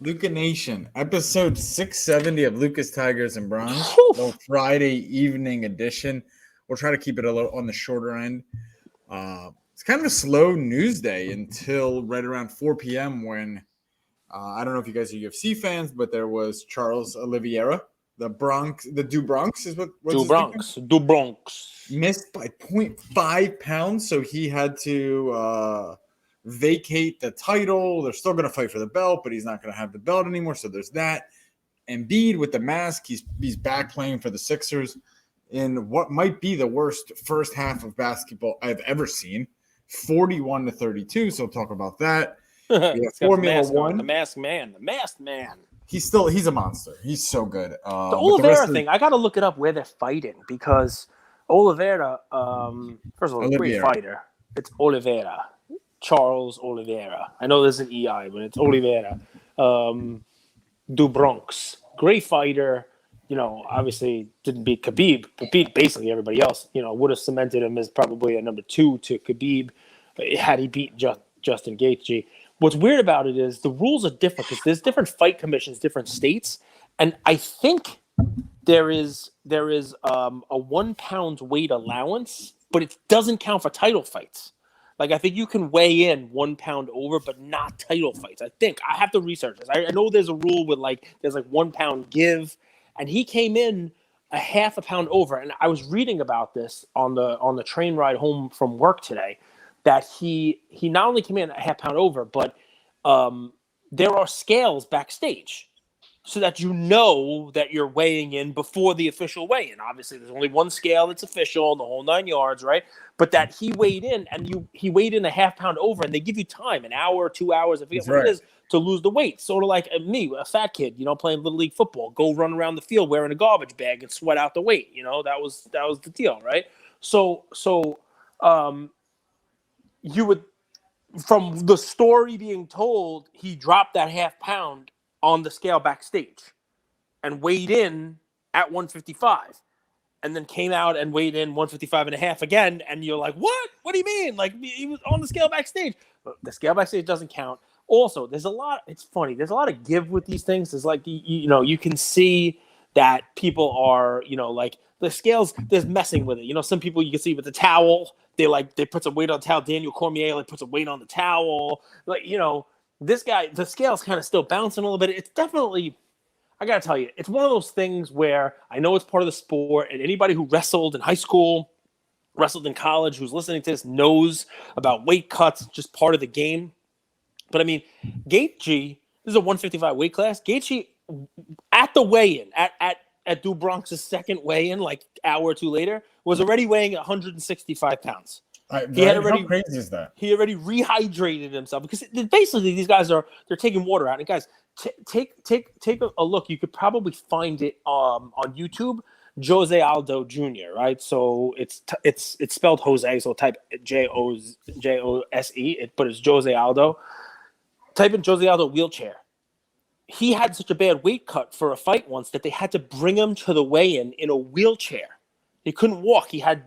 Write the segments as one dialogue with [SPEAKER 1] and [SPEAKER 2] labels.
[SPEAKER 1] Luca Nation, episode 670 of Lucas Tigers and Bronze, little Friday evening edition. We'll try to keep it a little on the shorter end. It's kind of a slow news day until right around 4 p.m. when I don't know if you guys are UFC fans, but there was Charles Oliveira, the Du Bronx is what
[SPEAKER 2] Du Bronx
[SPEAKER 1] missed by 0.5 pounds, so he had to vacate the title. They're still going to fight for the belt, but he's not going to have the belt anymore. So there's that. Embiid with the mask, he's back playing for the Sixers in what might be the worst first half of basketball I've ever seen, 41-32. So we'll talk about that.
[SPEAKER 2] Formula One, the masked man.
[SPEAKER 1] He's a monster. He's so good.
[SPEAKER 2] The Oliveira thing, I got to look it up where they're fighting because Oliveira, first of all, a great fighter. It's Oliveira. Charles Oliveira. I know there's an EI, but it's Oliveira. Du Bronx. Great fighter. You know, obviously didn't beat Khabib, but beat basically everybody else. You know, would have cemented him as probably a number 2 to Khabib had he beat Justin Gaethje. What's weird about it is the rules are different because there's different fight commissions, different states. And I think there is a 1 pound weight allowance, but it doesn't count for title fights. Like, I think you can weigh in 1 pound over, but not title fights. I think. I have to research this. I know there's a rule with, there's 1 pound give. And he came in a half a pound over. And I was reading about this on the train ride home from work today, that he not only came in a half pound over, but there are scales backstage so that you know that you're weighing in before the official weigh-in. Obviously, there's only one scale that's official in the whole 9 yards, right? But that he weighed in, and he weighed in a half pound over, and they give you time, an hour, 2 hours, I forget what it is, to lose the weight. Sort of like me, a fat kid, playing Little League football, go run around the field wearing a garbage bag and sweat out the weight. That was the deal, right? So you would, from the story being told, he dropped that half pound on the scale backstage and weighed in at 155 and then came out and weighed in 155 and a half again. And you're like, what do you mean? Like, he was on the scale backstage, but the scale backstage doesn't count. Also, it's funny. There's a lot of give with these things. There's you can see that people are, the scales, there's messing with it. Some people you can see with the towel, they put some weight on the towel. Daniel Cormier put some weight on the towel. This guy, the scale's kind of still bouncing a little bit. It's definitely, I got to tell you, it's one of those things where I know it's part of the sport, and anybody who wrestled in high school, wrestled in college, who's listening to this knows about weight cuts, just part of the game. But I mean, Gaethje, this is a 155 weight class. Gaethje, at the weigh-in, at Du Bronx's second weigh-in, hour or two later, was already weighing 165 pounds.
[SPEAKER 1] How crazy is that?
[SPEAKER 2] He already rehydrated himself because basically these guys they're taking water out. And guys, take a look. You could probably find it on YouTube. Jose Aldo Jr. Right? So it's spelled Jose. So type Jose, but it's Jose Aldo. Type in Jose Aldo wheelchair. He had such a bad weight cut for a fight once that they had to bring him to the weigh-in in a wheelchair. He couldn't walk. He had,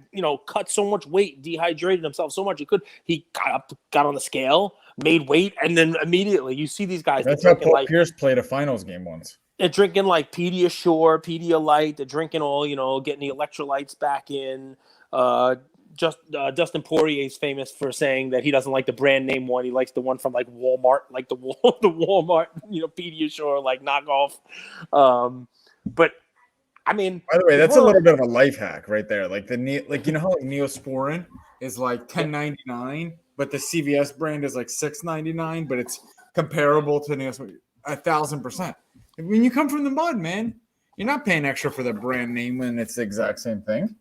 [SPEAKER 2] cut so much weight, dehydrated himself so much he got on the scale, made weight, and then immediately you see these guys.
[SPEAKER 1] That's how Paul Pierce played a finals game once.
[SPEAKER 2] They're drinking Pediasure, Pedialyte. They're drinking all, getting the electrolytes back in. Dustin Poirier is famous for saying that he doesn't like the brand name one. He likes the one from Walmart, the Walmart, Pediasure knockoff. But I mean,
[SPEAKER 1] by the way, that's a little bit of a life hack right there. How Neosporin is $10.99, but the CVS brand is $6.99, but it's comparable to Neosporin 1,000%. When you come from the mud, man, you're not paying extra for the brand name when it's the exact same thing.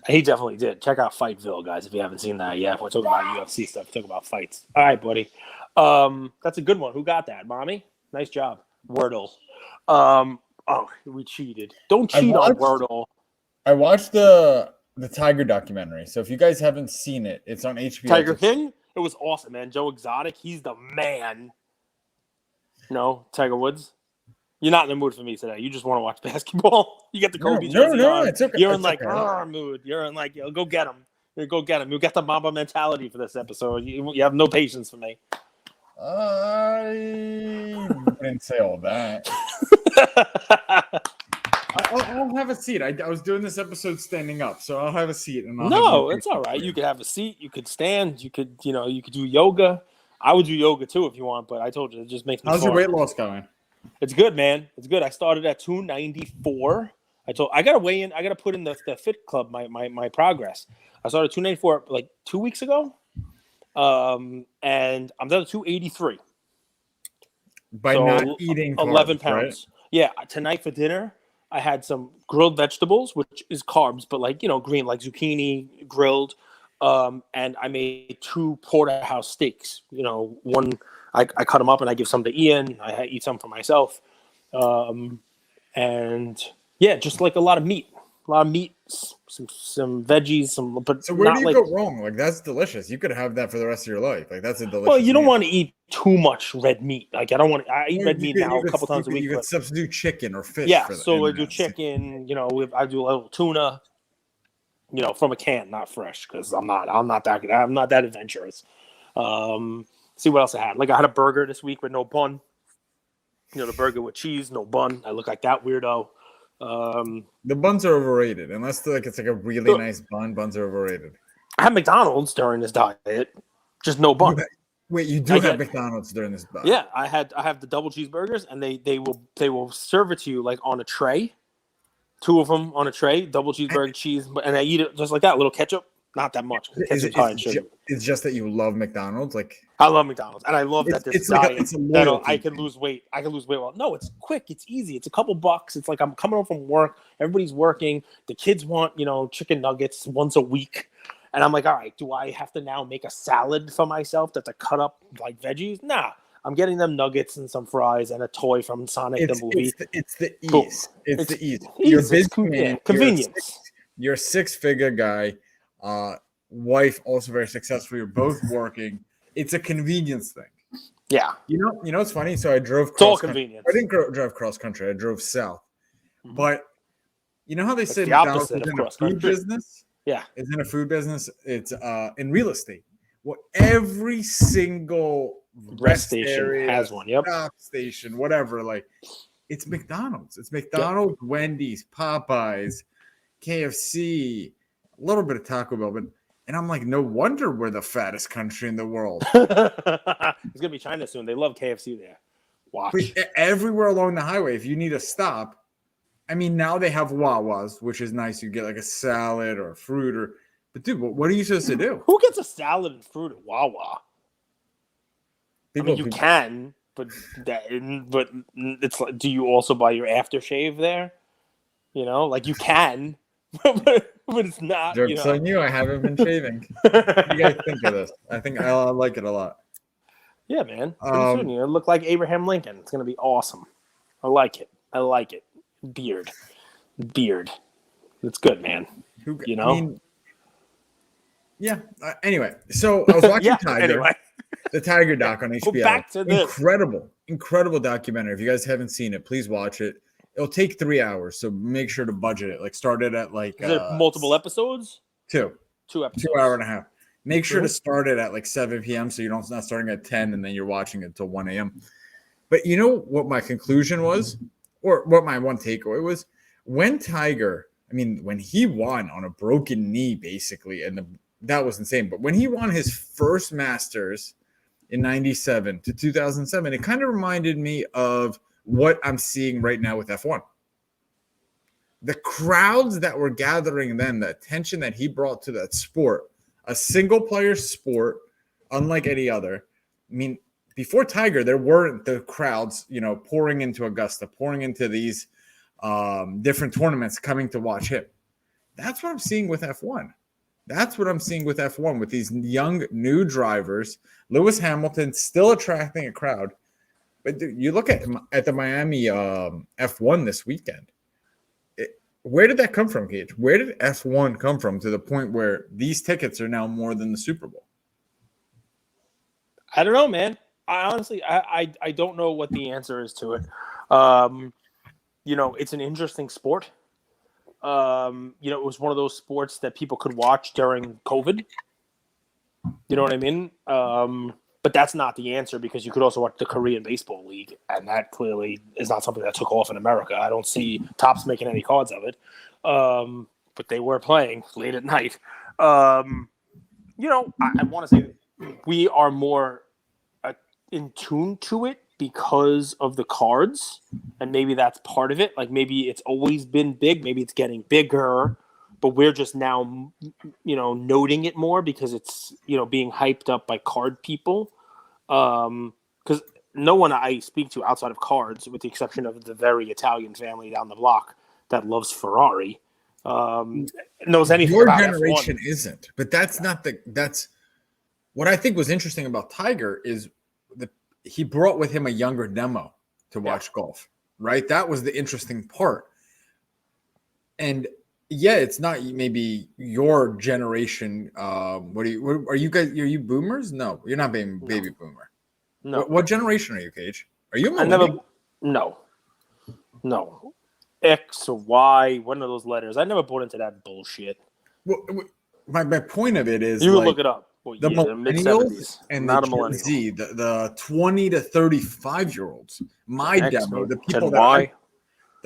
[SPEAKER 2] He definitely did. Check out Fightville, guys, if you haven't seen that yet. We're talking about UFC stuff. Talk about fights. All right, buddy. That's a good one. Who got that? Mommy? Nice job. Wordle. Oh, we cheated. Don't cheat on Wordle.
[SPEAKER 1] I watched the Tiger documentary. So if you guys haven't seen it, it's on HBO.
[SPEAKER 2] Tiger King? It was awesome, man. Joe Exotic, he's the man. No, Tiger Woods? You're not in the mood for me today. You just want to watch basketball. You get the Kobe jersey on.
[SPEAKER 1] It's okay.
[SPEAKER 2] You're in mood. You're in go get him. Go get him. You got the Mamba mentality for this episode. You have no patience for me.
[SPEAKER 1] I wouldn't say all that. I'll have a seat. I was doing this episode standing up, so I'll have a seat. And
[SPEAKER 2] No, it's all right. You could have a seat. You could stand. You could do yoga. I would do yoga too if you want, but I told you it just makes me.
[SPEAKER 1] How's your weight loss going?
[SPEAKER 2] It's good, man. It's good. I started at 294. I gotta weigh in. I gotta put in the Fit Club my progress. I started 294 like 2 weeks ago, and I'm down to 283.
[SPEAKER 1] By not eating
[SPEAKER 2] 11
[SPEAKER 1] carbs,
[SPEAKER 2] pounds.
[SPEAKER 1] Right?
[SPEAKER 2] Yeah, tonight for dinner I had some grilled vegetables, which is carbs, but green, like zucchini grilled. And I made 2 porterhouse steaks. One I cut them up and I give some to Ian. I eat some for myself. And yeah, just like a lot of meat, some veggies, but
[SPEAKER 1] so where do you go wrong? Like that's delicious. You could have that for the rest of your life. Like that's a delicious.
[SPEAKER 2] Well, you don't want to eat too much red meat. Like I don't want. I eat red meat now a couple times a week.
[SPEAKER 1] You could substitute chicken or fish.
[SPEAKER 2] Yeah, so I do chicken. I do a little tuna. From a can, not fresh, because I'm not that adventurous. See what else I had. Like I had a burger this week with no bun. The burger with cheese, no bun. I look like that weirdo.
[SPEAKER 1] The buns are overrated. Unless it's like a really nice bun, buns are overrated.
[SPEAKER 2] I had McDonald's during this diet, just no bun.
[SPEAKER 1] Wait, you do have McDonald's during this diet?
[SPEAKER 2] Yeah, I have the double cheeseburgers, and they will serve it to you like on a tray. 2 of them on a tray, double cheeseburger, cheese, and I eat it just like that. A little ketchup, not that much.
[SPEAKER 1] It's just that you love McDonald's, like
[SPEAKER 2] I love McDonald's, and I love that this diet. I can lose weight. Well, no, it's quick, it's easy. It's a couple bucks. It's like I'm coming home from work. Everybody's working. The kids want chicken nuggets once a week, and I'm like, all right, do I have to now make a salad for myself that's a cut up like veggies? Nah. I'm getting them nuggets and some fries and a toy from Sonic the movie.
[SPEAKER 1] It's the ease. It's the ease.
[SPEAKER 2] You're a busy man. Convenience.
[SPEAKER 1] You're a 6-figure guy. Wife also very successful. You're both working. It's a convenience thing.
[SPEAKER 2] Yeah.
[SPEAKER 1] It's funny. So I drove.
[SPEAKER 2] It's all convenience.
[SPEAKER 1] I didn't drive cross country. I drove south. Mm-hmm. But you know how they say
[SPEAKER 2] the opposite of cross country.
[SPEAKER 1] Food business?
[SPEAKER 2] Yeah.
[SPEAKER 1] It's in a food business. It's in real estate. Well, every single
[SPEAKER 2] rest station has one. Yep.
[SPEAKER 1] Stop station, whatever. Like, it's McDonald's. It's McDonald's, yep. Wendy's, Popeyes, KFC, a little bit of Taco Bell. And I'm like, no wonder we're the fattest country in the world.
[SPEAKER 2] It's gonna be China soon. They love KFC there. Watch.
[SPEAKER 1] But everywhere along the highway, if you need a stop, I mean, now they have Wawas, which is nice. You get like a salad or fruit But dude, what are you supposed to do?
[SPEAKER 2] Who gets a salad and fruit at Wawa? You can, but it's like, do you also buy your aftershave there? Like you can, but it's not.
[SPEAKER 1] Jokes on you. I haven't been shaving. What do you guys think of this? I think I like it a lot.
[SPEAKER 2] Yeah, man. Pretty soon you look like Abraham Lincoln. It's gonna be awesome. I like it. Beard. It's good, man.
[SPEAKER 1] Yeah. Anyway, so I was watching Tiger.
[SPEAKER 2] Anyway.
[SPEAKER 1] The Tiger doc on HBO.
[SPEAKER 2] Go back to this.
[SPEAKER 1] Incredible documentary. If you guys haven't seen it, please watch it. It'll take 3 hours, so make sure to budget it. Like start it at like.
[SPEAKER 2] Is there multiple episodes?
[SPEAKER 1] 2
[SPEAKER 2] episodes.
[SPEAKER 1] 2 hour and a half. Make sure to start it at like 7 p.m. so you're not starting at 10 and then you're watching it until 1 a.m. But you know what my conclusion was, or what my one takeaway was, when he won on a broken knee, basically, and that was insane. But when he won his first Masters in 97 to 2007, it kind of reminded me of what I'm seeing right now with F1. The crowds that were gathering then, the attention that he brought to that sport, a single player sport, unlike any other. I mean, before Tiger, there weren't the crowds, pouring into Augusta, pouring into these different tournaments coming to watch him. That's what I'm seeing with F1. That's what I'm seeing with F1, with these young, new drivers. Lewis Hamilton still attracting a crowd. But dude, you look at the Miami F1 this weekend. Where did that come from, Gage? Where did F1 come from to the point where these tickets are now more than the Super Bowl?
[SPEAKER 2] I don't know, man. I honestly don't know what the answer is to it. It's an interesting sport. It was one of those sports that people could watch during COVID. You know what I mean? But that's not the answer because you could also watch the Korean Baseball League, and that clearly is not something that took off in America. I don't see Topps making any cards of it, but they were playing late at night. I want to say we are more in tune to it because of the cards, and maybe that's part of it. Like maybe it's always been big, maybe it's getting bigger, but we're just now, noting it more because it's, being hyped up by card people. Because no one I speak to outside of cards, with the exception of the very Italian family down the block that loves Ferrari, knows anything
[SPEAKER 1] Your
[SPEAKER 2] about
[SPEAKER 1] generation
[SPEAKER 2] F1.
[SPEAKER 1] isn't, but that's what I think was interesting about Tiger is he brought with him a younger demo to watch golf, right? That was the interesting part. And yeah, it's not maybe your generation. Are you guys? Are you boomers? No, you're not baby boomer.
[SPEAKER 2] No.
[SPEAKER 1] What generation are you, Cage? Are you a millennial?
[SPEAKER 2] No. X or Y, one of those letters. I never bought into that bullshit.
[SPEAKER 1] Well, my point of it is
[SPEAKER 2] you can look it up. Well,
[SPEAKER 1] the millennials and
[SPEAKER 2] not
[SPEAKER 1] the Gen Z, the 20 to 35-year-olds. My demo, the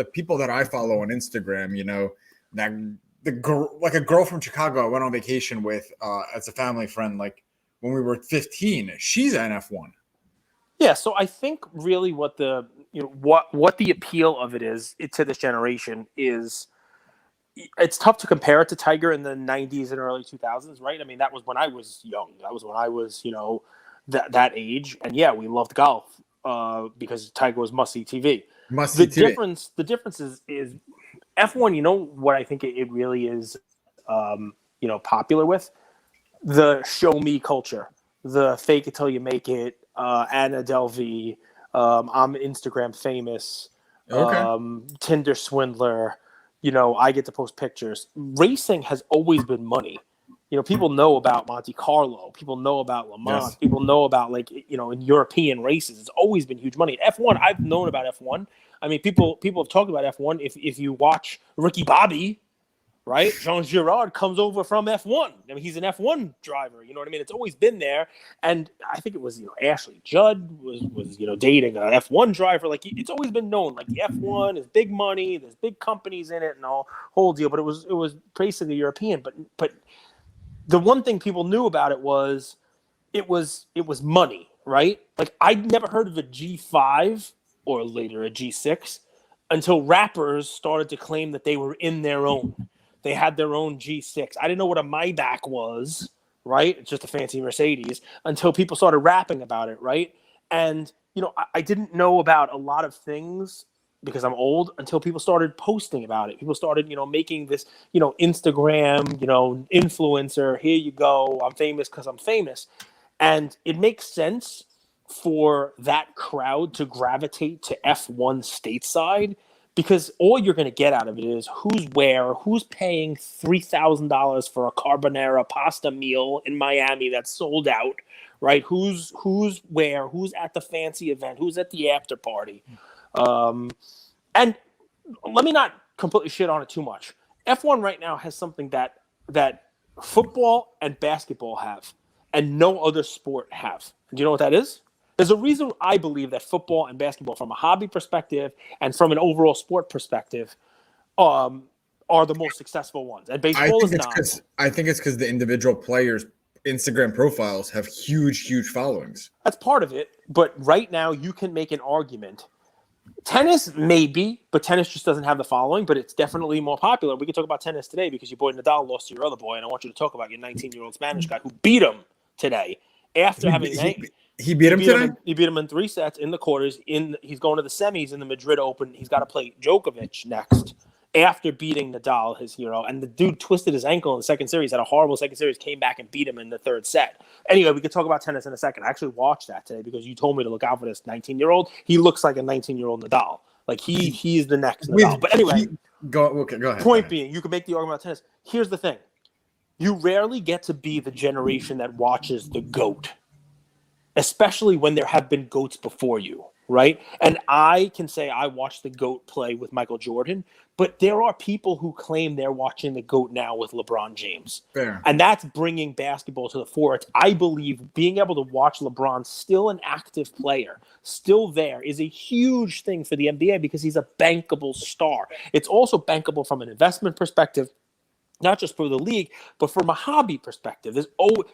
[SPEAKER 1] people that I follow on Instagram, that like a girl from Chicago I went on vacation with as a family friend, like when we were 15. She's an F1.
[SPEAKER 2] Yeah, so I think really what the appeal of it is to this generation is. It's tough to compare it to Tiger in the 90s and early 2000s, right? I mean, that was when I was young. That was when I was, that age. And yeah, we loved golf because Tiger was must-see TV. The difference is F1, what I think it really is, popular with? The show me culture, the fake it till you make it, Anna Delvey, I'm Instagram famous, Tinder swindler, I get to post pictures. Racing has always been money. People know about Monte Carlo. People know about Le Mans. Yes. People know about in European races. It's always been huge money. F1, I've known about F1. I mean, people have talked about F1. If you watch Ricky Bobby, right? Jean Girard comes over from F1. I mean, he's an F1 driver. You know what I mean? It's always been there. And I think it was, Ashley Judd was dating an F1 driver. Like, it's always been known. Like, the F1 is big money. There's big companies in it and all whole deal. But it was basically European. But the one thing people knew about it was money, right? Like, I'd never heard of a G5 or later a G6 until rappers started to claim that they were in their own. They had their own G6. I didn't know what a Maybach was, right? It's just a fancy Mercedes until people started rapping about it, right? And, I didn't know about a lot of things because I'm old until people started posting about it. People started, making this, Instagram, influencer. Here you go. I'm famous because I'm famous. And it makes sense for that crowd to gravitate to F1 stateside because all you're going to get out of it is who's paying $3,000 for a carbonara pasta meal in Miami that's sold out, right? Who's where, who's at the fancy event, who's at the after party. And let me not completely shit on it too much. F1 right now has something that football and basketball have and no other sport have. Do you know what that is? There's a reason I believe that football and basketball, from a hobby perspective and from an overall sport perspective, are the most successful ones. And baseball is not.
[SPEAKER 1] I think it's because the individual players' Instagram profiles have huge followings.
[SPEAKER 2] That's part of it. But right now, you can make an argument. Tennis, maybe, but tennis just doesn't have the following, but it's definitely more popular. We can talk about tennis today because your boy Nadal lost to your other boy, and I want you to talk about your 19-year-old Spanish guy who beat him today after having
[SPEAKER 1] He beat him today?
[SPEAKER 2] He beat him in 3 sets in the quarters. He's going to the semis in the Madrid Open. He's got to play Djokovic next after beating Nadal, his hero. And the dude twisted his ankle in the second series, had a horrible second series, came back and beat him in the 3rd set. Anyway, we could talk about tennis in a second. I actually watched that today because you told me to look out for this 19-year-old. He looks like a 19-year-old Nadal. Like, he's the next Nadal. But anyway,
[SPEAKER 1] go ahead.
[SPEAKER 2] Point being, you can make the argument about tennis. Here's the thing. You rarely get to be the generation that watches the GOAT, especially when there have been GOATs before you. right? And I can say I watched the GOAT play with Michael Jordan, but there are people who claim they're watching the GOAT now with LeBron James.
[SPEAKER 1] Fair.
[SPEAKER 2] And that's bringing basketball to the fore. It's, I believe being able to watch LeBron, still an active player, still there, is a huge thing for the NBA because he's a bankable star. It's also bankable from an investment perspective, not just for the league, but from a hobby perspective. It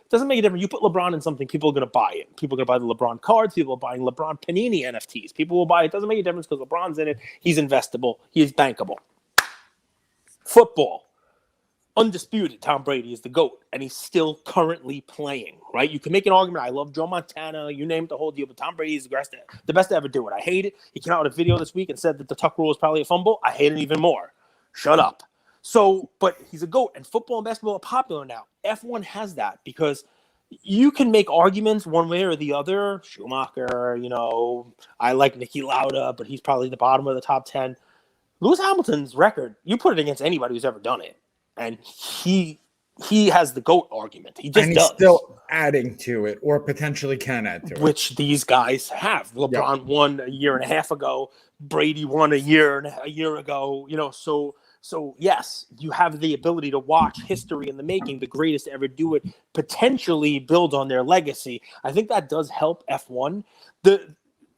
[SPEAKER 2] doesn't make a difference. You put LeBron in something, people are going to buy it. People are going to buy the LeBron cards. People are buying LeBron Panini NFTs. People will buy it. It doesn't make a difference because LeBron's in it. He's investable. He is bankable. Football. Undisputed, Tom Brady is the GOAT, and he's still currently playing, right? You can make an argument. I love Joe Montana. You name it, the whole deal. But Tom Brady is the best to ever do it. I hate it. He came out with a video this week and said that the Tuck rule is probably a fumble. I hate it even more. Shut up. So, but he's a GOAT, and football and basketball are popular now. F1 has that because you can make arguments one way or the other. Schumacher, I like Niki Lauda, but he's probably the bottom of the top 10. Lewis Hamilton's record, you put it against anybody who's ever done it, and he has the GOAT argument. He just does.
[SPEAKER 1] Still adding to it, or potentially can add to it.
[SPEAKER 2] Which these guys have. LeBron won a year and a half ago. Brady won a year ago. So yes, you have the ability to watch history in the making, the greatest to ever do it, potentially build on their legacy. I think that does help F1.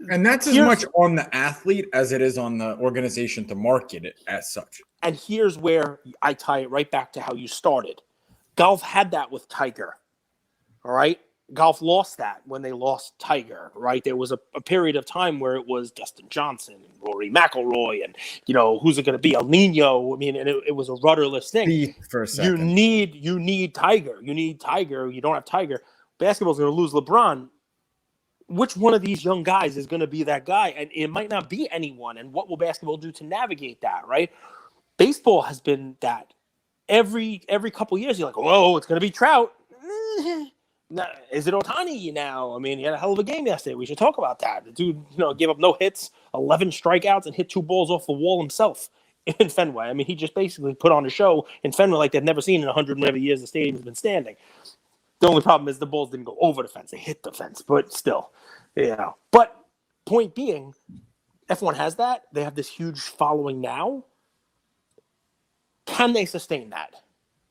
[SPEAKER 1] And that's as much on the athlete as it is on the organization to market it as such.
[SPEAKER 2] And here's where I tie it right back to how you started. Golf had that with Tiger, all right? Golf lost that when they lost Tiger, right? There was a period of time where it was Dustin Johnson and Rory McIlroy and, who's it going to be? El Nino. I mean, and it was a rudderless thing.
[SPEAKER 1] For a second.
[SPEAKER 2] You need Tiger. You need Tiger. You don't have Tiger. Basketball's going to lose LeBron. Which one of these young guys is going to be that guy? And it might not be anyone. And what will basketball do to navigate that, right? Baseball has been that. Every couple years, you're like, whoa, it's going to be Trout. Is it Ohtani now? I mean, he had a hell of a game yesterday. We should talk about that. The dude, gave up no hits, 11 strikeouts, and hit 2 balls off the wall himself in Fenway. I mean, he just basically put on a show in Fenway like they've never seen in 100 whatever years the stadium's been standing. The only problem is the balls didn't go over the fence. They hit the fence, but still, But point being, F1 has that. They have this huge following now. Can they sustain that?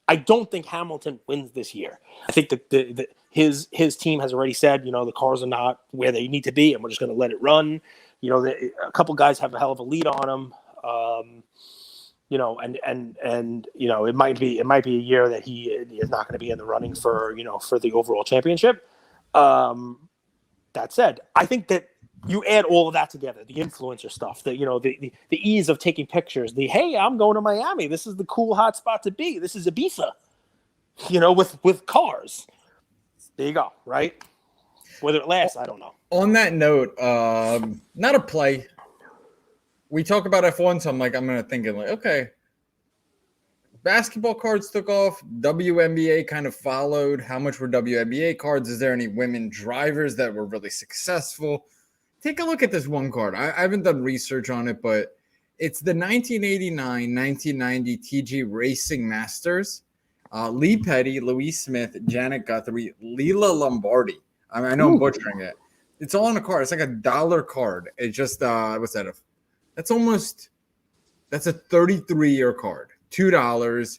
[SPEAKER 2] I don't think Hamilton wins this year. I think that his team has already said, the cars are not where they need to be, and we're just going to let it run. A couple guys have a hell of a lead on them. It might be a year that he is not going to be in the running for the overall championship. That said, I think that you add all of that together, the influencer stuff, the ease of taking pictures, hey, I'm going to Miami. This is the cool hot spot to be. This is Ibiza, with cars. There you go, right? Whether it lasts, I don't know.
[SPEAKER 1] On that note, not a play. We talk about F1, so I'm going to think okay, basketball cards took off. WNBA kind of followed. How much were WNBA cards? Is there any women drivers that were really successful? Take a look at this one card. I haven't done research on it, but it's the 1989-1990 TG Racing Masters. Lee Petty, Louise Smith, Janet Guthrie, Leela Lombardi. I know I'm butchering it. It's all on a card. It's like $1 card. It's just, what's that? That's a 33-year card. $2.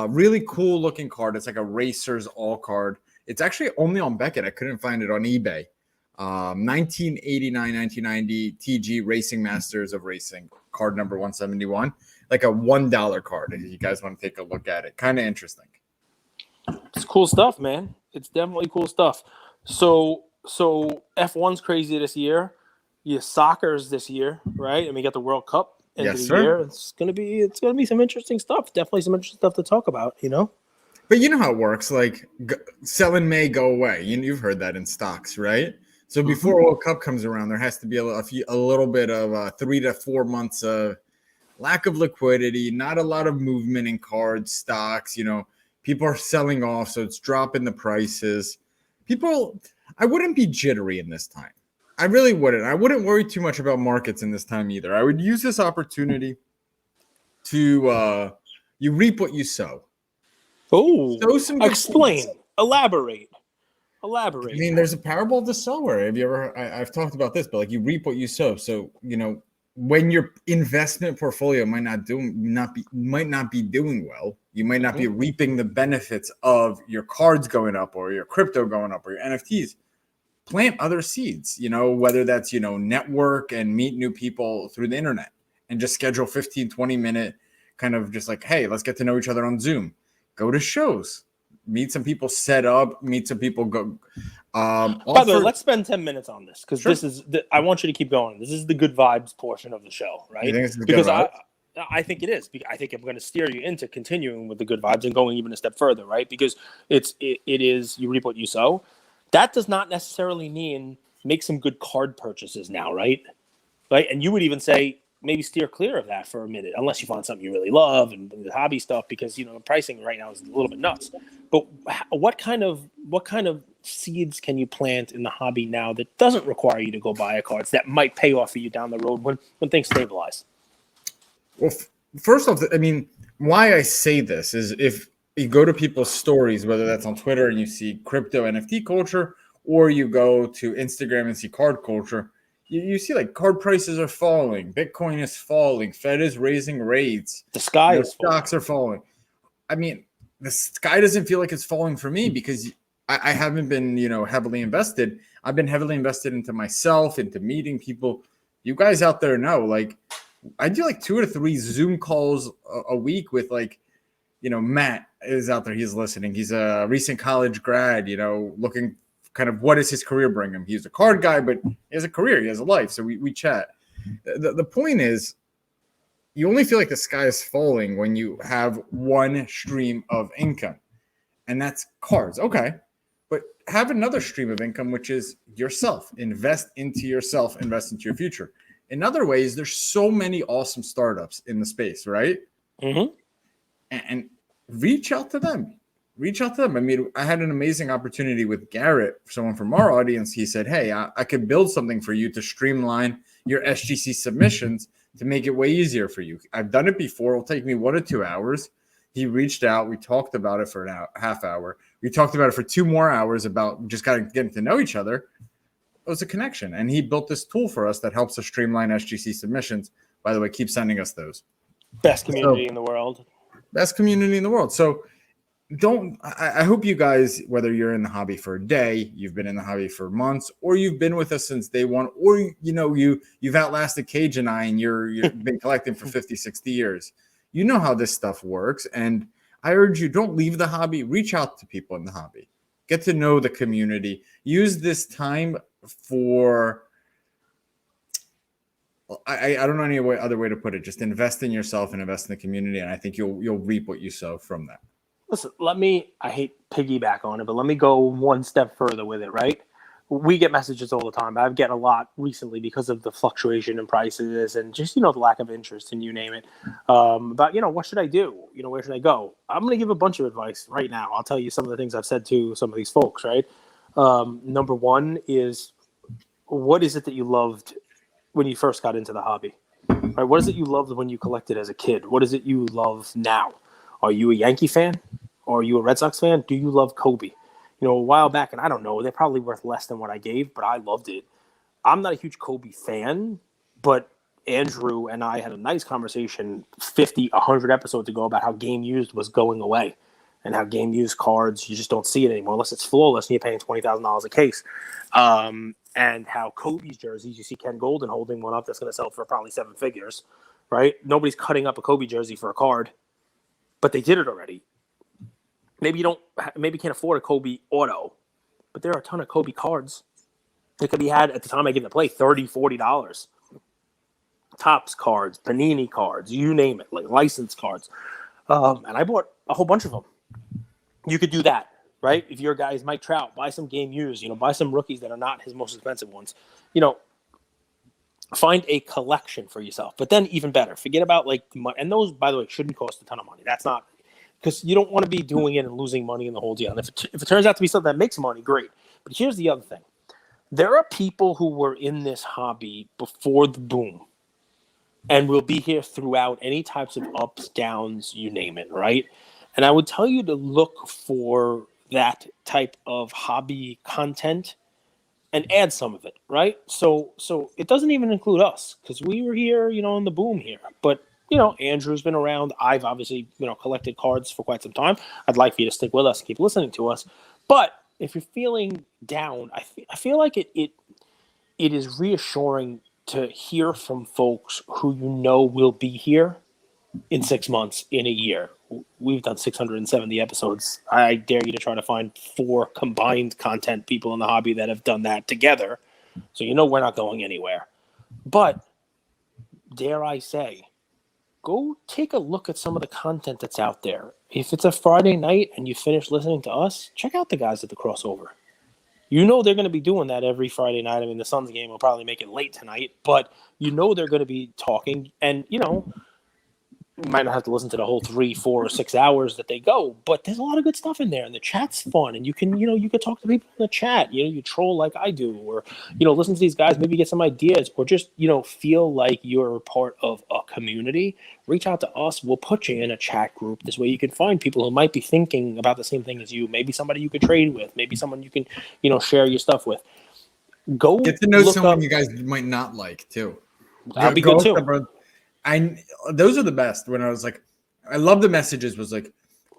[SPEAKER 1] Really cool looking card. It's like a Racers All card. It's actually only on Beckett. I couldn't find it on eBay. 1989-1990 TG Racing Masters of Racing, card number 171. Like a $1 card. If you guys want to take a look at it. Kind of interesting.
[SPEAKER 2] It's cool stuff, man. It's definitely cool stuff. So F1's crazy this year. Soccer's this year, right? And we got the World Cup end of the year. It's gonna be some interesting stuff. Definitely some interesting stuff to talk about,
[SPEAKER 1] But you know how it works. Like selling may go away. You've heard that in stocks, right? So before World Cup comes around, there has to be a little bit of 3 to 4 months of lack of liquidity, not a lot of movement in cards, stocks. People are selling off, so it's dropping the prices. I wouldn't be jittery in this time. I really wouldn't. I wouldn't worry too much about markets in this time either. I would use this opportunity to you reap what you sow.
[SPEAKER 2] Oh, explain, elaborate. Elaborate.
[SPEAKER 1] I mean, there's a parable of the sower. Have you ever? I've talked about this, but like you reap what you sow. So when your investment portfolio might not be doing well, you might not be reaping the benefits of your cards going up or your crypto going up or your NFTs. Plant other seeds. Whether that's network and meet new people through the internet and just schedule 15-20 minute kind of just like, hey, let's get to know each other on Zoom. Go to shows. Meet some people, set up, meet some people, go.
[SPEAKER 2] By the way, let's spend 10 minutes on this because this is, I want you to keep going. This is the good vibes portion of the show, right?
[SPEAKER 1] You think this is
[SPEAKER 2] because
[SPEAKER 1] good
[SPEAKER 2] I think it is. I think I'm going to steer you into continuing with the good vibes and going even a step further, right? Because it is you reap what you sow. That does not necessarily mean make some good card purchases now, right? Right, and you would even say maybe steer clear of that for a minute, unless you find something you really love and the hobby stuff, because the pricing right now is a little bit nuts. But what kind of seeds can you plant in the hobby now that doesn't require you to go buy a cards that might pay off for you down the road when things stabilize?
[SPEAKER 1] Well, first off, I mean, why I say this is if you go to people's stories, whether that's on Twitter and you see crypto NFT culture, or you go to Instagram and see card culture, you see like card prices are falling, Bitcoin is falling, Fed is raising rates,
[SPEAKER 2] the sky is
[SPEAKER 1] stocks are falling. I mean, the sky doesn't feel like it's falling for me because I haven't been, heavily invested. I've been heavily invested into myself, into meeting people. You guys out there know, like, I do like 2 or 3 Zoom calls a week with like, Matt is out there. He's listening. He's a recent college grad, looking kind of what does his career bring him. He's a card guy, but he has a career. He has a life. So we chat. The point is, you only feel like the sky is falling when you have one stream of income, and that's cards. Okay. But have another stream of income, which is yourself. Invest into yourself, invest into your future. In other ways, there's so many awesome startups in the space, right?
[SPEAKER 2] Mm-hmm.
[SPEAKER 1] And reach out to them. I mean, I had an amazing opportunity with Garrett, someone from our audience. He said, hey, I could build something for you to streamline your SGC submissions to make it way easier for you. I've done it before. It'll take me 1 or 2 hours. He reached out. We talked about it for a half hour. We talked about it for 2 more hours about just kind of getting to know each other. It was a connection. And he built this tool for us that helps us streamline SGC submissions. By the way, keep sending us those.
[SPEAKER 2] Best community in the world.
[SPEAKER 1] Best community in the world. So I hope you guys, whether you're in the hobby for a day, you've been in the hobby for months, or you've been with us since day one, or you've outlasted Cage and I, and you've been collecting for 50, 60 years. You know how this stuff works. And I urge you, don't leave the hobby. Reach out to people in the hobby. Get to know the community. Use this time for, I don't know any other way to put it. Just invest in yourself and invest in the community. And I think you'll reap what you sow from that.
[SPEAKER 2] Listen, I hate piggyback on it, but let me go one step further with it, right? We get messages all the time. I've gotten a lot recently because of the fluctuation in prices and just, the lack of interest and you name it. About, what should I do? Where should I go? I'm going to give a bunch of advice right now. I'll tell you some of the things I've said to some of these folks, right? Number one is, what is it that you loved when you first got into the hobby? Right? What is it you loved when you collected as a kid? What is it you love now? Are you a Yankee fan? Or are you a Red Sox fan? Do you love Kobe? A while back, and I don't know, they're probably worth less than what I gave, but I loved it. I'm not a huge Kobe fan, but Andrew and I had a nice conversation 50, 100 episodes ago about how game used was going away and how game used cards, you just don't see it anymore unless it's flawless and you're paying $20,000 a case. And how Kobe's jerseys, you see Ken Golden holding one up that's going to sell for probably 7 figures, right? Nobody's cutting up a Kobe jersey for a card, but they did it already. Maybe can't afford a Kobe auto, but there are a ton of Kobe cards that could be had at the time I give the play $30, $40. Topps cards, Panini cards, you name it, like licensed cards. And I bought a whole bunch of them. You could do that, right? If your guy is Mike Trout, buy some game used, buy some rookies that are not his most expensive ones. Find a collection for yourself. But then even better, forget about and those, by the way, shouldn't cost a ton of money. That's not, because you don't want to be doing it and losing money in the whole deal. And if it turns out to be something that makes money, great. But here's the other thing. There are people who were in this hobby before the boom and will be here throughout any types of ups, downs, you name it, right? And I would tell you to look for that type of hobby content and add some of it, right? So it doesn't even include us because we were here, in the boom here. But Andrew's been around. I've obviously collected cards for quite some time. I'd like for you to stick with us, keep listening to us. But if you're feeling down, I feel like it is reassuring to hear from folks who will be here in 6 months, in a year. We've done 670 episodes. I dare you to try to find 4 combined content people in the hobby that have done that together. So we're not going anywhere. But dare I say, go take a look at some of the content that's out there. If it's a Friday night and you finish listening to us, check out the guys at the crossover. They're going to be doing that every Friday night. I mean, the Suns game will probably make it late tonight, but they're going to be talking. And, you might not have to listen to the whole 3, 4, or 6 hours that they go, but there's a lot of good stuff in there, and the chat's fun, and you can talk to people in the chat. You troll like I do, or listen to these guys, maybe get some ideas, or just feel like you're part of a community. Reach out to us. We'll put you in a chat group. This way, you can find people who might be thinking about the same thing as you. Maybe somebody you could trade with. Maybe someone you can share your stuff with. Go
[SPEAKER 1] get to know someone you guys might not like too.
[SPEAKER 2] That'd be good too.
[SPEAKER 1] Those are the best. When I was like, I love the messages. Was like,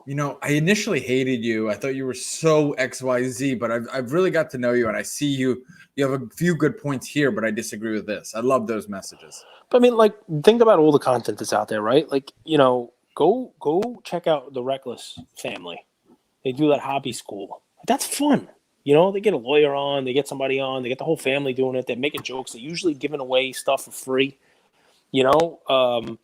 [SPEAKER 1] I initially hated you. I thought you were so XYZ, but I've really got to know you, and I see you. You have a few good points here, but I disagree with this. I love those messages.
[SPEAKER 2] But I mean, like, think about all the content that's out there, right? Like, go check out the Reckless family. They do that hobby school. That's fun. They get a lawyer on, they get somebody on, they get the whole family doing it. They're making jokes. They're usually giving away stuff for free. And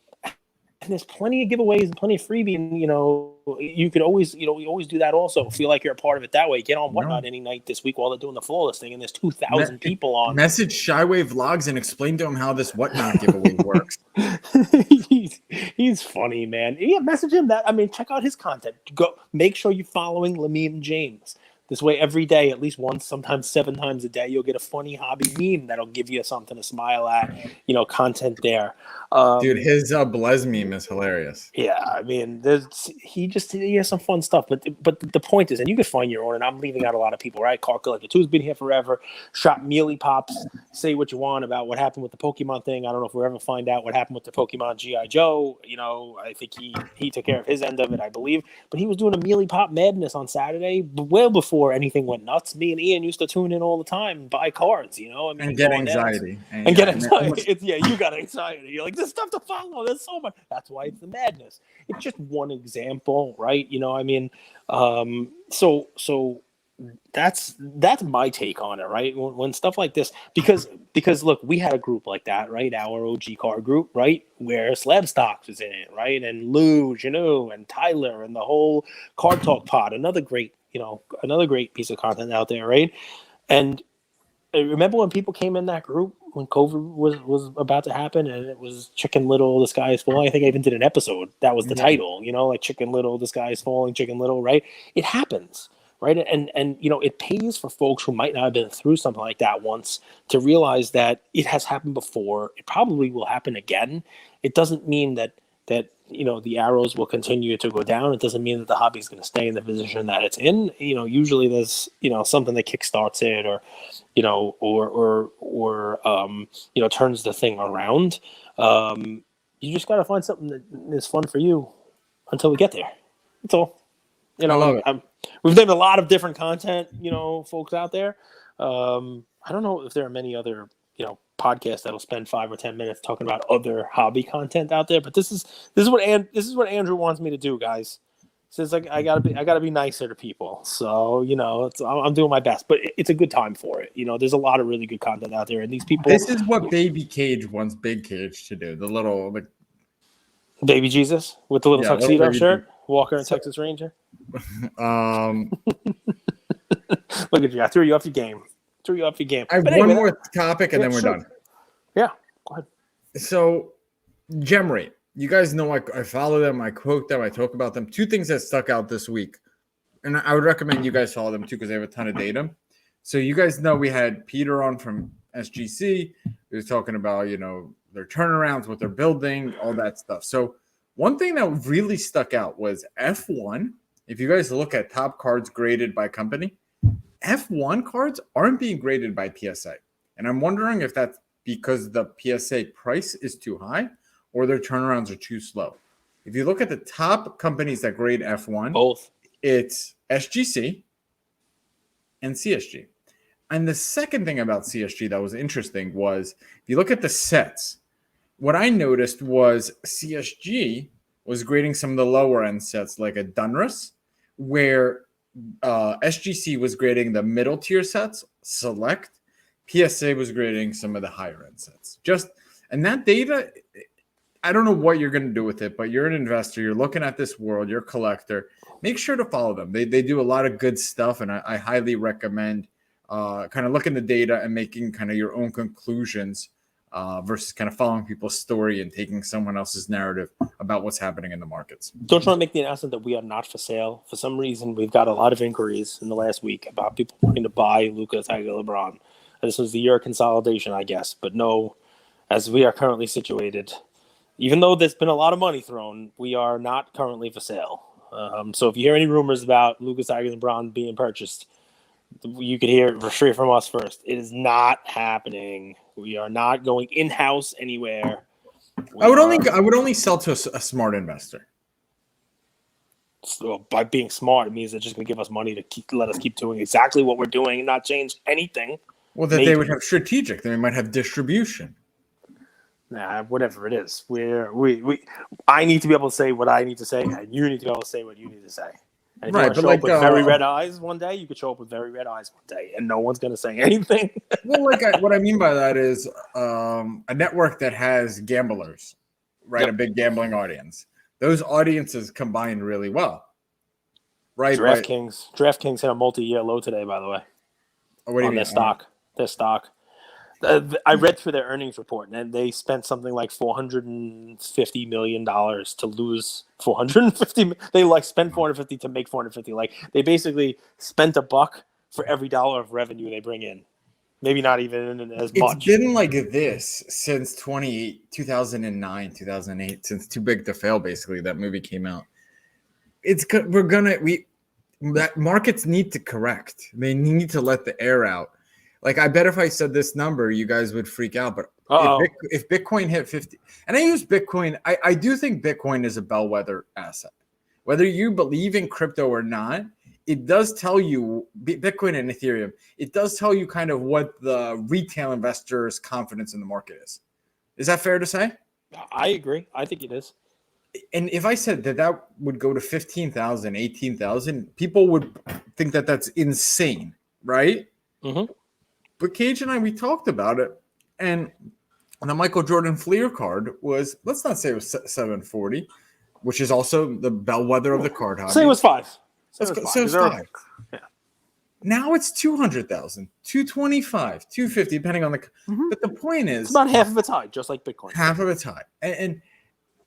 [SPEAKER 2] there's plenty of giveaways and plenty of freebie. And, you could always, we always do that also. Feel like you're a part of it that way. Get on Whatnot any night this week while they're doing the flawless thing. And there's 2,000 people on.
[SPEAKER 1] Message Shywave Vlogs and explain to him how this Whatnot giveaway works.
[SPEAKER 2] he's funny, man. Yeah, message him that. I mean, check out his content. Go make sure you're following Lamine James. This way, every day, at least once, sometimes 7 times a day, you'll get a funny hobby meme that'll give you something to smile at. Content there.
[SPEAKER 1] Dude, his Blez meme is hilarious.
[SPEAKER 2] Yeah, I mean, he has some fun stuff. But the point is, and you can find your own. And I'm leaving out a lot of people, right? Car Collector 2's been here forever. Shot Mealy Pops. Say what you want about what happened with the Pokemon thing. I don't know if we'll ever find out what happened with the Pokemon G.I. Joe. I think he took care of his end of it, I believe. But he was doing a Mealy Pop madness on Saturday, well before anything went nuts. Me and Ian used to tune in all the time and buy cards, and
[SPEAKER 1] get anxiety.
[SPEAKER 2] And get anxiety. You got anxiety. You're like, there's stuff to follow. There's so much. That's why it's the madness. It's just one example, right? So that's my take on it, right? When stuff like this, because look, we had a group like that, right? Our OG card group, right? Where Slab Stocks was in it, right? And Lou, and Tyler and the whole Card Talk pod, another great piece of content out there, right? And I remember when people came in that group when COVID was about to happen, and it was Chicken Little, the sky is falling. I think I even did an episode that was the title, like Chicken Little, the sky is falling, Chicken Little, right? It happens, right? And it pays for folks who might not have been through something like that once to realize that it has happened before. It probably will happen again. It doesn't mean that the arrows will continue to go down. It doesn't mean that the hobby is going to stay in the position that it's in. Usually there's something that kickstarts it, or turns the thing around. You just got to find something that is fun for you until we get there. That's all. I love it. We've done a lot of different content, folks out there. I don't know if there are many other podcast that'll spend 5 or 10 minutes talking about other hobby content out there, but this is what Andrew wants me to do, guys. Says like I gotta be nicer to people, so I'm doing my best, but it's a good time for it. There's a lot of really good content out there, and these people.
[SPEAKER 1] This is what Baby Cage wants Big Cage to do. The little
[SPEAKER 2] Baby Jesus with the little tuxedo shirt, Walker and Texas Ranger. Look at you! I threw you off your game.
[SPEAKER 1] I have one more topic and then we're done.
[SPEAKER 2] Yeah, go ahead.
[SPEAKER 1] So, gem rate. You guys know I follow them, I quote them, I talk about them. 2 things that stuck out this week. And I would recommend you guys follow them too because they have a ton of data. So you guys know we had Peter on from SGC. He was talking about, their turnarounds, what they're building, all that stuff. So one thing that really stuck out was F1 if you guys look at top cards graded by company, F1 cards aren't being graded by PSA. And I'm wondering if that's because the PSA price is too high or their turnarounds are too slow. If you look at the top companies that grade F1,
[SPEAKER 2] both,
[SPEAKER 1] it's SGC and CSG. And the second thing about CSG that was interesting was if you look at the sets, what I noticed was CSG was grading some of the lower end sets like a Dunras, where SGC was grading the middle tier sets, select. PSA was grading some of the higher end sets. And that data, I don't know what you're going to do with it, but you're an investor. You're looking at this world. You're a collector. Make sure to follow them. They do a lot of good stuff, and I highly recommend kind of looking at the data and making kind of your own conclusions versus kind of following people's story and taking someone else's narrative about what's happening in the markets.
[SPEAKER 2] Don't try to make the announcement that we are not for sale. For some reason, we've got a lot of inquiries in the last week about people wanting to buy Luka, Tiger, LeBron. This was the year of consolidation, I guess. But no, as we are currently situated, even though there's been a lot of money thrown, we are not currently for sale. So if you hear any rumors about Luka, Tiger, LeBron being purchased, you could hear it straight from us first. It is not happening. We are not going in-house anywhere.
[SPEAKER 1] I would only sell to a smart investor.
[SPEAKER 2] So by being smart, it means they're just going to give us money to let us keep doing exactly what we're doing and not change anything.
[SPEAKER 1] Well, that they would have strategic. They might have distribution.
[SPEAKER 2] Nah, whatever it is. I need to be able to say what I need to say, and you need to be able to say what you need to say. And if you want to show up with very red eyes one day, you could show up with very red eyes one day, and no one's going to say anything.
[SPEAKER 1] Well, what I mean by that is a network that has gamblers, right? Yep. A big gambling audience. Those audiences combine really well, right?
[SPEAKER 2] DraftKings hit a multi-year low today, by the way. On their stock. Their stock. I read through their earnings report, and they spent something like $450 million to lose 450. They spend 450 to make 450. They basically spent $1 for every dollar of revenue they bring in. Maybe not even as much.
[SPEAKER 1] It's been like this since 2009, 2008, since Too Big to Fail. Basically, that movie came out. That markets need to correct. They need to let the air out. I bet if I said this number, you guys would freak out. But if Bitcoin hit 50, and I use Bitcoin, I do think Bitcoin is a bellwether asset. Whether you believe in crypto or not, it does tell you, Bitcoin and Ethereum, it does tell you kind of what the retail investors' confidence in the market is. Is that fair to say?
[SPEAKER 2] I agree. I think it is.
[SPEAKER 1] And if I said that would go to 15,000, 18,000, people would think that that's insane, right?
[SPEAKER 2] Mm-hmm.
[SPEAKER 1] But Cage and I, we talked about it, and the Michael Jordan Fleer card was, let's not say it was 740, which is also the bellwether of the card hobby.
[SPEAKER 2] Say it was 5.
[SPEAKER 1] So it's 5. Yeah. Now it's 200,000, 225, 250, depending on the. Mm-hmm. But the point is,
[SPEAKER 2] it's about half of its high, just like Bitcoin.
[SPEAKER 1] Half of its high, and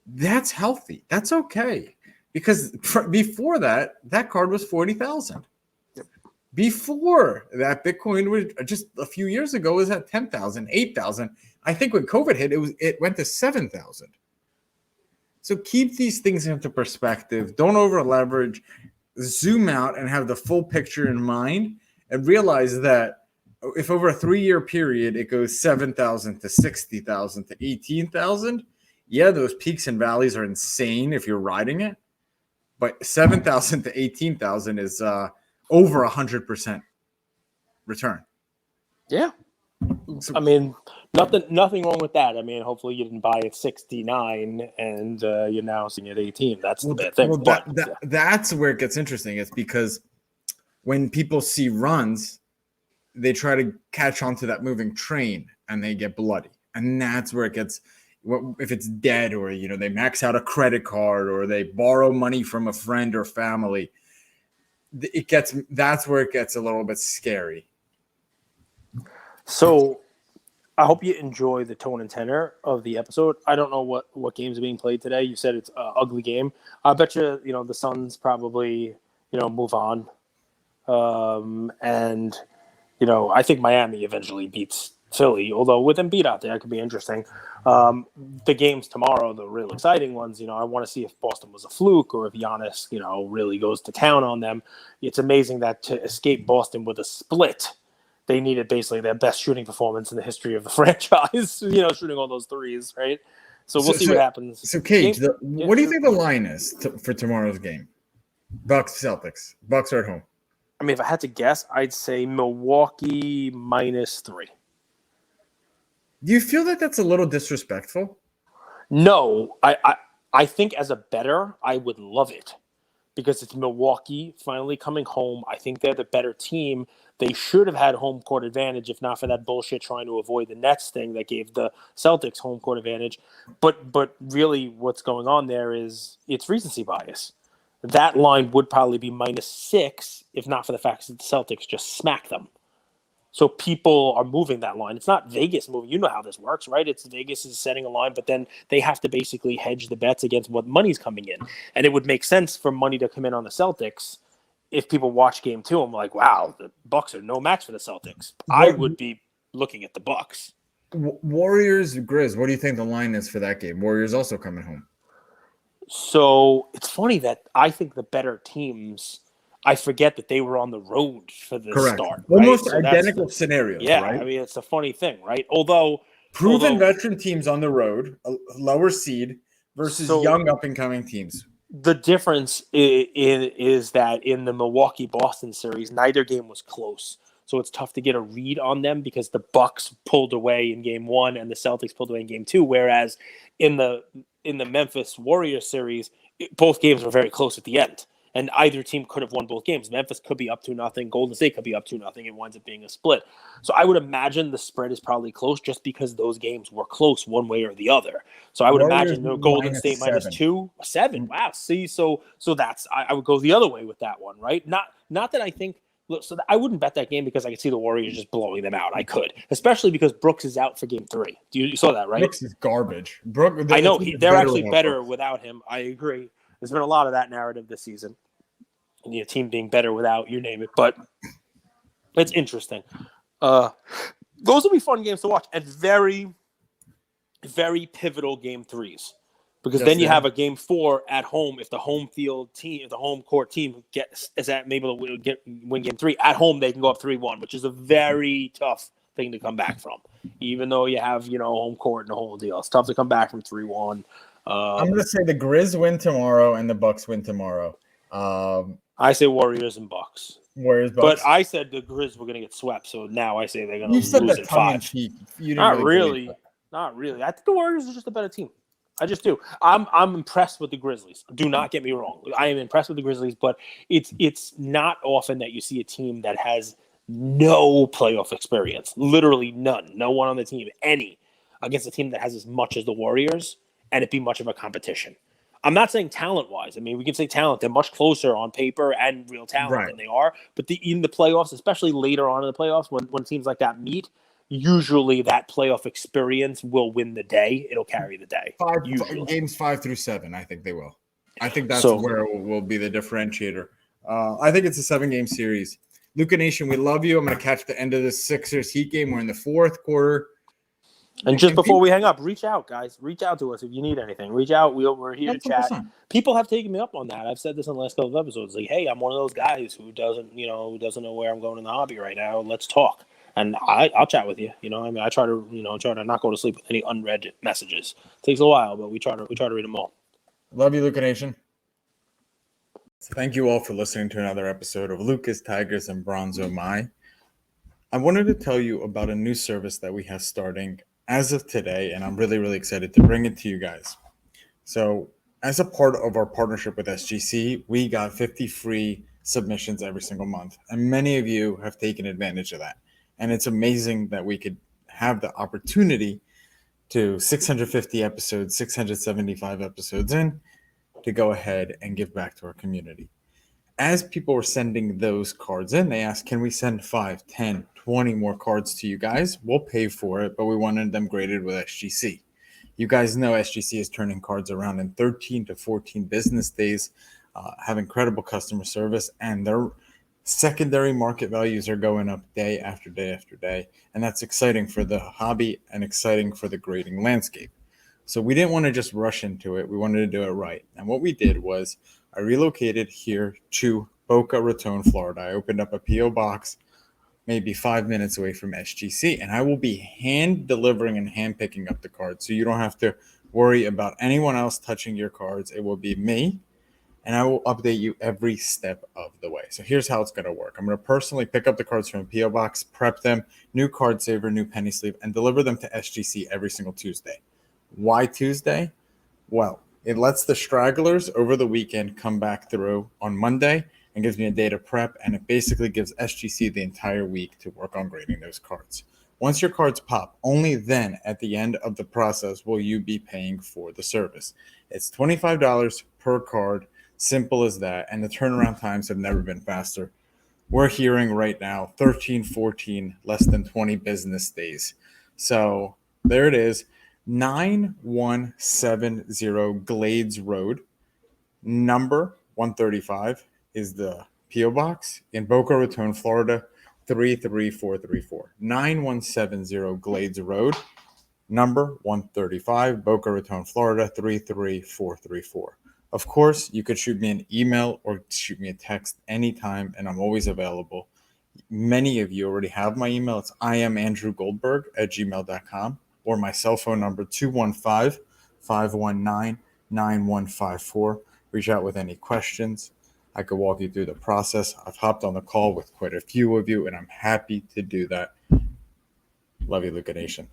[SPEAKER 1] that's healthy. That's okay, because before that card was 40,000. Before that, Bitcoin was just a few years ago was at 10,000, 8,000. I think when COVID hit, it went to 7,000. So keep these things into perspective. Don't over leverage. Zoom out and have the full picture in mind, and realize that if over a 3-year period it goes 7,000 to 60,000 to 18,000, yeah, those peaks and valleys are insane if you're riding it. But 7,000 to 18,000 is over 100% return.
[SPEAKER 2] Yeah. I mean, nothing wrong with that. I mean, hopefully you didn't buy at 69 and you're now seeing at 18. That's the bad thing.
[SPEAKER 1] Well, that's where it gets interesting. It's because when people see runs, they try to catch onto that moving train and they get bloody. And that's where it gets, if it's dead or, they max out a credit card or they borrow money from a friend or family, that's where it gets a little bit scary.
[SPEAKER 2] So I hope you enjoy the tone and tenor of the episode. I don't know what games are being played today. You said it's an ugly game. I bet you, the Suns probably, move on. And, I think Miami eventually beats Philly, although with Embiid out there, it could be interesting. The games tomorrow, the real exciting ones, I want to see if Boston was a fluke or if Giannis, really goes to town on them. It's amazing that to escape Boston with a split, they needed basically their best shooting performance in the history of the franchise, shooting all those threes, right? So we'll see what happens.
[SPEAKER 1] So, Cage, what do you think the line is for tomorrow's game? Bucks, Celtics. Bucks are at home.
[SPEAKER 2] I mean, if I had to guess, I'd say Milwaukee -3.
[SPEAKER 1] Do you feel that that's a little disrespectful?
[SPEAKER 2] No, I think as a bettor, I would love it because it's Milwaukee finally coming home. I think they're the better team. They should have had home court advantage if not for that bullshit trying to avoid the Nets thing that gave the Celtics home court advantage. But really what's going on there is it's recency bias. That line would probably be -6 if not for the fact that the Celtics just smacked them. So people are moving that line. It's not Vegas moving. You know how this works, right? It's Vegas is setting a line, but then they have to basically hedge the bets against what money's coming in. And it would make sense for money to come in on the Celtics if people watch game 2 and like, wow, the Bucks are no match for the Celtics. I would be looking at the Bucks.
[SPEAKER 1] Warriors, Grizz, what do you think the line is for that game? Warriors also coming home.
[SPEAKER 2] So it's funny that I think the better teams, I forget that they were on the road for the start.
[SPEAKER 1] Almost
[SPEAKER 2] right?
[SPEAKER 1] identical scenarios,
[SPEAKER 2] yeah,
[SPEAKER 1] right?
[SPEAKER 2] I mean, it's a funny thing, right? Although
[SPEAKER 1] proven veteran teams on the road, a lower seed versus young up-and-coming teams.
[SPEAKER 2] The difference is that in the Milwaukee-Boston series, neither game was close. So it's tough to get a read on them because the Bucks pulled away in game 1 and the Celtics pulled away in game 2. Whereas in the Memphis Warriors series, both games were very close at the end. And either team could have won both games. Memphis could be up 2-0. Golden State could be up 2-0. It winds up being a split. So I would imagine the spread is probably close just because those games were close one way or the other. So I would imagine Golden State -2, 7. Wow. See, so that's I would go the other way with that one, right? Not that I think. Look, so I wouldn't bet that game because I could see the Warriors just blowing them out. I could, especially because Brooks is out for game 3. You saw that, right?
[SPEAKER 1] Brooks is garbage.
[SPEAKER 2] I know they're actually better without him. I agree. There's been a lot of that narrative this season. And your team being better without, you name it. But it's interesting. Those will be fun games to watch and very, very pivotal game 3s. Because then you have a game 4 at home. If the home court team is maybe win game 3 at home, they can go up 3-1, which is a very tough thing to come back from. Even though you have home court and the whole deal, it's tough to come back from 3-1.
[SPEAKER 1] I'm going to say the Grizz win tomorrow and the Bucks win tomorrow.
[SPEAKER 2] I say Warriors and Bucks.
[SPEAKER 1] Warriors, Bucks.
[SPEAKER 2] But I said the Grizz were going to get swept, so now I say they're going to lose at 5. Not really. Not really. I think the Warriors are just a better team. I just do. I'm impressed with the Grizzlies. Do not get me wrong. I am impressed with the Grizzlies, but it's not often that you see a team that has no playoff experience. Literally none. No one on the team, any, against a team that has as much as the Warriors, and it be much of a competition. I'm not saying talent-wise. I mean, we can say talent. They're much closer on paper and real talent than they are. But in the playoffs, especially later on in the playoffs, when teams like that meet, usually that playoff experience will win the day. It'll carry the day.
[SPEAKER 1] Games 5 through 7, I think they will. I think that's where it will be the differentiator. I think it's a 7-game series. Luca Nation, we love you. I'm going to catch the end of the Sixers Heat game. We're in the 4th quarter.
[SPEAKER 2] And just before we hang up, reach out, guys. Reach out to us if you need anything. Reach out. We're here to chat. People have taken me up on that. I've said this in the last couple of episodes. Like, hey, I'm one of those guys who doesn't know where I'm going in the hobby right now. Let's talk. And I'll chat with you. I try to not go to sleep with any unread messages. It takes a while, but we try to read them all.
[SPEAKER 1] Love you, Luca Nation. Thank you all for listening to another episode of Lucas, Tigers, and Bronzo My. I wanted to tell you about a new service that we have starting as of today, and I'm really, really excited to bring it to you guys. So, as a part of our partnership with SGC, we got 50 free submissions every single month, and many of you have taken advantage of that. And it's amazing that we could have the opportunity to 650 episodes, 675 episodes in, to go ahead and give back to our community. As people were sending those cards in, they asked, can we send 5, 10, 20 more cards to you guys? We'll pay for it, but we wanted them graded with SGC. You guys know SGC is turning cards around in 13 to 14 business days, have incredible customer service, and their Secondary market values are going up day after day after day, and that's exciting for the hobby and exciting for the grading landscape. So we didn't want to just rush into it. We wanted to do it right. And what we did was I relocated here to Boca Raton, Florida. I opened up a P.O. box maybe 5 minutes away from SGC, and I will be hand delivering and hand picking up the cards. So you don't have to worry about anyone else touching your cards. It will be me, and I will update you every step of the way. So here's how it's going to work. I'm going to personally pick up the cards from a P.O. box, prep them, new card saver, new penny sleeve, and deliver them to SGC every single Tuesday. Why Tuesday? Well, it lets the stragglers over the weekend come back through on Monday and gives me a day to prep, and it basically gives SGC the entire week to work on grading those cards. Once your cards pop, only then at the end of the process will you be paying for the service. It's $25 per card, simple as that, and the turnaround times have never been faster. We're hearing right now 13, 14, less than 20 business days. So there it is, 9170 Glades Road, number 135 is the P.O. Box in Boca Raton, Florida, 33434. 9170 Glades Road, number 135, Boca Raton, Florida, 33434. Of course, you could shoot me an email or shoot me a text anytime, and I'm always available. Many of you already have my email. It's iamandrewgoldberg@gmail.com, or my cell phone number, 215-519-9154. Reach out with any questions. I could walk you through the process. I've hopped on the call with quite a few of you, and I'm happy to do that. Love you, Luca Nation.